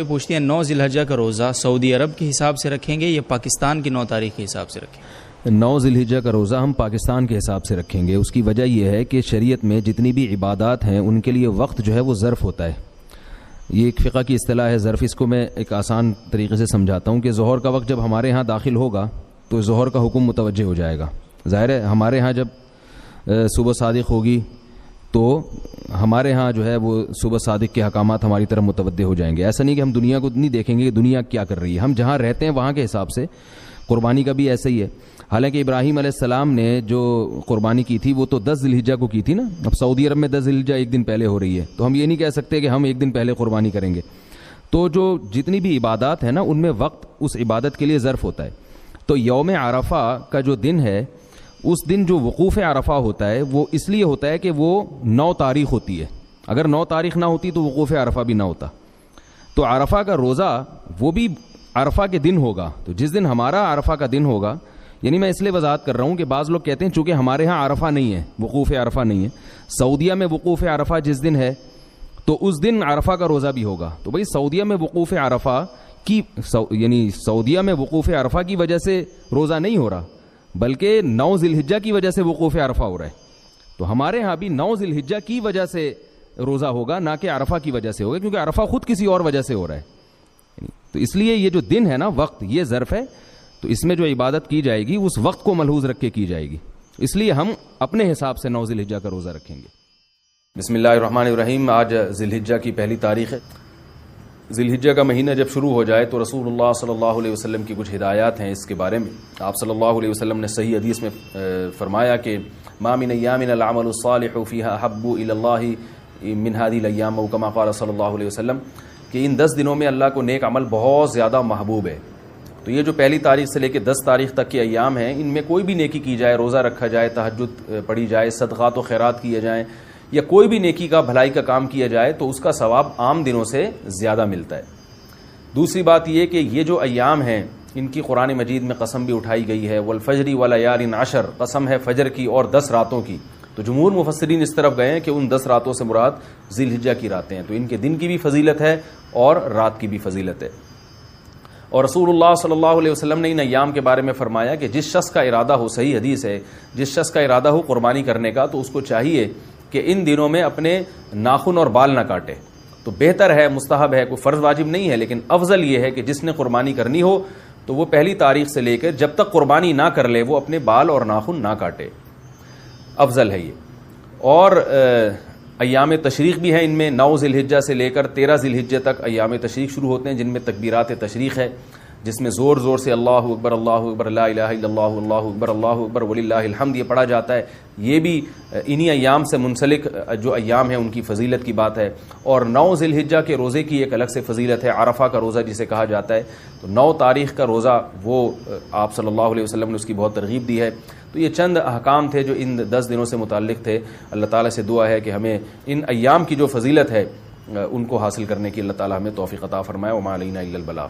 یہ پوچھتی ہیں 9 ذی الحجہ کا روزہ سعودی عرب کے حساب سے رکھیں گے یا پاکستان کی 9 تاریخ کے حساب سے رکھیں گے؟ 9 ذی الحجہ کا روزہ ہم پاکستان کے حساب سے رکھیں گے. اس کی وجہ یہ ہے کہ شریعت میں جتنی بھی عبادات ہیں ان کے لیے وقت جو ہے وہ ظرف ہوتا ہے. یہ ایک فقہ کی اصطلاح ہے ظرف. اس کو میں ایک آسان طریقے سے سمجھاتا ہوں کہ ظہر کا وقت جب ہمارے ہاں داخل ہوگا تو ظہر کا حکم متوجہ ہو جائے گا. ظاہر ہے ہمارے ہاں جب صبح صادق ہوگی تو ہمارے ہاں جو ہے وہ صبح صادق کے احکامات ہماری طرف متوجہ ہو جائیں گے. ایسا نہیں کہ ہم دنیا کو نہیں دیکھیں گے کہ دنیا کیا کر رہی ہے. ہم جہاں رہتے ہیں وہاں کے حساب سے قربانی کا بھی ایسا ہی ہے. حالانکہ ابراہیم علیہ السلام نے جو قربانی کی تھی وہ تو 10 ذی الحجہ کو کی تھی نا. اب سعودی عرب میں 10 ذی الحجہ ایک دن پہلے ہو رہی ہے تو ہم یہ نہیں کہہ سکتے کہ ہم ایک دن پہلے قربانی کریں گے. تو جو جتنی بھی عبادات ہیں نا ان میں وقت اس عبادت کے لیے ظرف ہوتا ہے. تو یوم عرفہ کا جو دن ہے اس دن جو وقوف عرفہ ہوتا ہے وہ اس لیے ہوتا ہے کہ وہ 9 تاریخ ہوتی ہے. اگر 9 تاریخ نہ ہوتی تو وقوف عرفہ بھی نہ ہوتا. تو عرفہ کا روزہ وہ بھی عرفہ کے دن ہوگا. تو جس دن ہمارا عرفہ کا دن ہوگا, یعنی میں اس لیے وضاحت کر رہا ہوں کہ بعض لوگ کہتے ہیں چونکہ ہمارے ہاں عرفہ نہیں ہے, وقوف عرفہ نہیں ہے, سعودیہ میں وقوف عرفہ جس دن ہے تو اس دن عرفہ کا روزہ بھی ہوگا. تو بھائی سعودیہ میں وقوف عرفہ کی یعنی سعودیہ میں وقوف عرفہ کی وجہ سے روزہ نہیں ہو رہا بلکہ 9 ذی الحجہ کی وجہ سے وقوف عرفہ ہو رہا ہے. تو ہمارے ہاں بھی 9 ذی الحجہ کی وجہ سے روزہ ہوگا نہ کہ عرفہ کی وجہ سے ہوگا, کیونکہ عرفہ خود کسی اور وجہ سے ہو رہا ہے. تو اس لیے یہ جو دن ہے نا وقت یہ ظرف ہے. تو اس میں جو عبادت کی جائے گی اس وقت کو ملحوظ رکھ کے کی جائے گی. اس لیے ہم اپنے حساب سے 9 ذی الحجہ کا روزہ رکھیں گے. بسم اللہ الرحمن الرحیم. آج ذی الحجہ کی پہلی تاریخ ہے. ذی الحجہ کا مہینہ جب شروع ہو جائے تو رسول اللہ صلی اللہ علیہ وسلم کی کچھ ہدایات ہیں اس کے بارے میں. آپ صلی اللہ علیہ وسلم نے صحیح حدیث میں فرمایا کہ ما من ایام العمل الصالح فیہا احب الی اللہ من هذه الايام او كما قال صلی اللہ علیہ وسلم, کہ ان 10 دنوں میں اللہ کو نیک عمل بہت زیادہ محبوب ہے. تو یہ جو پہلی تاریخ سے لے کے 10 تاریخ تک کے ایام ہیں ان میں کوئی بھی نیکی کی جائے, روزہ رکھا جائے, تہجد پڑھی جائے, صدقات و خیرات کیے جائیں یا کوئی بھی نیکی کا بھلائی کا کام کیا جائے تو اس کا ثواب عام دنوں سے زیادہ ملتا ہے. دوسری بات یہ کہ یہ جو ایام ہیں ان کی قرآن مجید میں قسم بھی اٹھائی گئی ہے. والفجر ولیال عشر, قسم ہے فجر کی اور 10 راتوں کی. تو جمہور مفسرین اس طرف گئے ہیں کہ ان 10 راتوں سے مراد ذی الحجہ کی راتیں ہیں. تو ان کے دن کی بھی فضیلت ہے اور رات کی بھی فضیلت ہے. اور رسول اللہ صلی اللہ علیہ وسلم نے ان ایام کے بارے میں فرمایا کہ جس شخص کا ارادہ ہو, صحیح حدیث ہے, جس شخص کا ارادہ ہو قربانی کرنے کا تو اس کو چاہیے کہ ان دنوں میں اپنے ناخن اور بال نہ کاٹے. تو بہتر ہے, مستحب ہے, کوئی فرض واجب نہیں ہے, لیکن افضل یہ ہے کہ جس نے قربانی کرنی ہو تو وہ پہلی تاریخ سے لے کر جب تک قربانی نہ کر لے وہ اپنے بال اور ناخن نہ کاٹے. افضل ہے یہ. اور ایام تشریق بھی ہیں ان میں. 9 ذی الحجہ سے لے کر 13 ذی الحجہ تک ایام تشریق شروع ہوتے ہیں جن میں تکبیرات تشریق ہے, جس میں زور زور سے اللہ اکبر لا الہ الا اللہ اللہ اکبر وللہ الحمد یہ پڑھا جاتا ہے. یہ بھی انہی ایام سے منسلک جو ایام ہیں ان کی فضیلت کی بات ہے. اور 9 ذی الحجہ کے روزے کی ایک الگ سے فضیلت ہے, عرفہ کا روزہ جسے کہا جاتا ہے. تو 9 تاریخ کا روزہ وہ آپ صلی اللہ علیہ وسلم نے اس کی بہت ترغیب دی ہے. تو یہ چند احکام تھے جو ان 10 دنوں سے متعلق تھے. اللہ تعالیٰ سے دعا ہے کہ ہمیں ان ایام کی جو فضیلت ہے ان کو حاصل کرنے کی اللہ تعالیٰ ہمیں توفیق عطا فرمائے. وما علینا الا البلاغ.